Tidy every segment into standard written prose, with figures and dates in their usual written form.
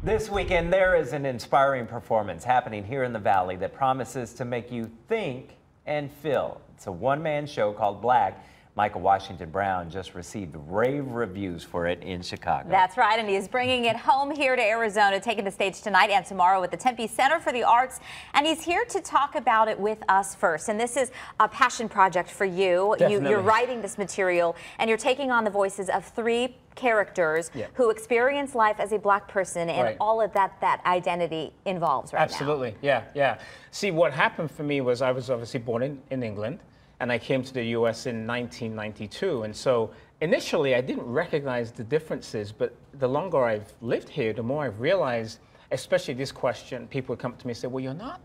This weekend, there is an inspiring performance happening here in the Valley that promises to make you think and feel. It's a one-man show called Black. Michael Washington Brown just received rave reviews for it in Chicago. That's right, and he's bringing it home here to Arizona, taking the stage tonight and tomorrow at the Tempe Center for the Arts. And he's here to talk about it with us first. And this is a passion project for you. You're writing this material, and you're taking on the voices of three characters who experience life as a Black person and all of that identity involves right Absolutely. Yeah. See, what happened for me was I was obviously born in England, and I came to the U.S. in 1992. And so initially, I didn't recognize the differences, but the longer I've lived here, the more I've realized, especially this question, people would come to me and say, well, you're not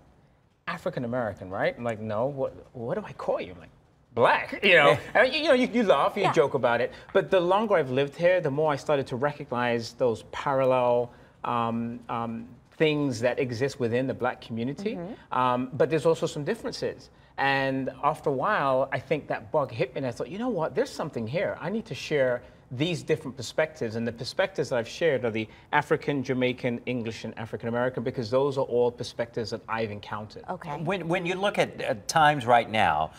African American, right? I'm like, no, what do I call you? I'm like, Black, you know. And, you laugh, you joke about it. But the longer I've lived here, the more I started to recognize those parallel things that exist within the Black community. But there's also some differences. And after a while, I think that bug hit me, and I thought, you know what, there's something here. I need to share these different perspectives, and the perspectives that I've shared are the African, Jamaican, English, and African American, because those are all perspectives that I've encountered. Okay. When you look at times right now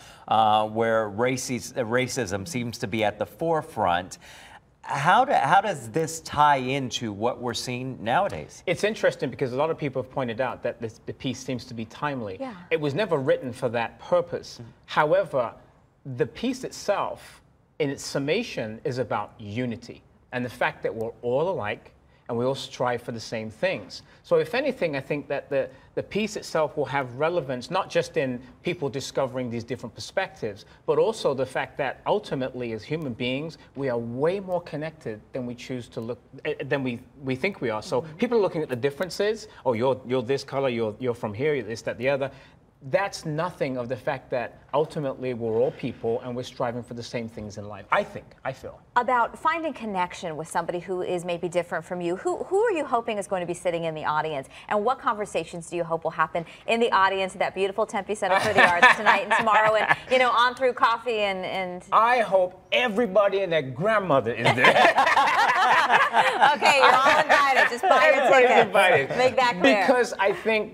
where racism seems to be at the forefront, how does this tie into what we're seeing nowadays? It's interesting because a lot of people have pointed out that the piece seems to be timely. Yeah. It was never written for that purpose. However, the piece itself, in its summation, is about unity and the fact that we're all alike and we all strive for the same things. So if anything, I think that the piece itself will have relevance, not just in people discovering these different perspectives, but also the fact that ultimately as human beings, we are way more connected than we choose to look, than we think we are. So people are looking at the differences. Oh, you're this color, you're from here, you're this, that, the other. That's nothing of the fact that ultimately we're all people and we're striving for the same things in life, I feel. About finding connection with somebody who is maybe different from you, who are you hoping is going to be sitting in the audience? And what conversations do you hope will happen in the audience at that beautiful Tempe Center for the Arts tonight and tomorrow, and on through coffee and... I hope everybody and their grandmother is there. Okay, you're all invited. Just buy your ticket. Invited. Make that clear. Because I think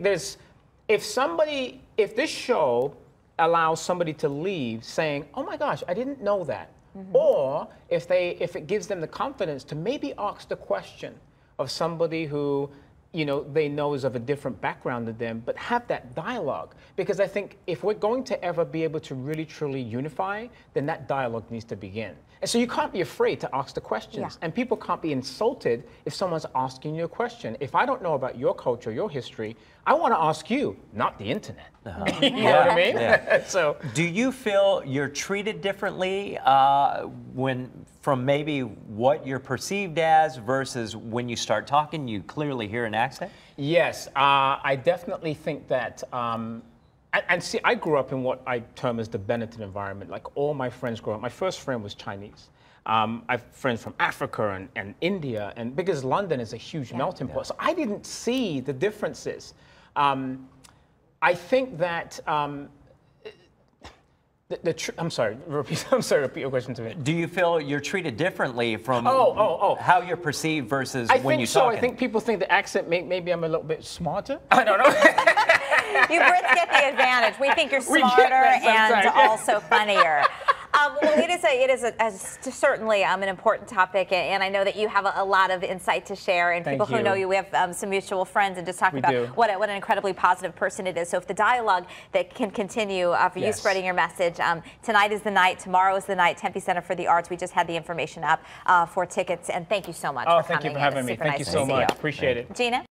if this show allows somebody to leave saying, oh my gosh, I didn't know that. Or if it gives them the confidence to maybe ask the question of somebody who they know is of a different background than them, but have that dialogue. Because I think if we're going to ever be able to really truly unify, then that dialogue needs to begin. And so you can't be afraid to ask the questions. And people can't be insulted if someone's asking you a question. If I don't know about your culture, your history, I want to ask you, not the internet. You know what I mean? Yeah. So, do you feel you're treated differently from maybe what you're perceived as versus when you start talking, you clearly hear an accent? Yes, I definitely think that. And see, I grew up in what I term as the Benetton environment. Like all my friends grew up. My first friend was Chinese. I have friends from Africa and India, and because London is a huge melting pot, so I didn't see the differences. I think that I'm sorry. Repeat your question to me. Do you feel you're treated differently from how you're perceived versus when you talk? I think people think the accent maybe I'm a little bit smarter. I don't know. You Brits get the advantage. We think you're smarter and also funnier. Well, it is certainly an important topic, and I know that you have a lot of insight to share, and people who know you, we have some mutual friends, and just talk about what an incredibly positive person it is. So if the dialogue that can continue for you spreading your message, tonight is the night, tomorrow is the night, Tempe Center for the Arts. We just had the information up for tickets, and thank you so much for coming. Thank you for having me. Thank you so much. Appreciate it. Gina?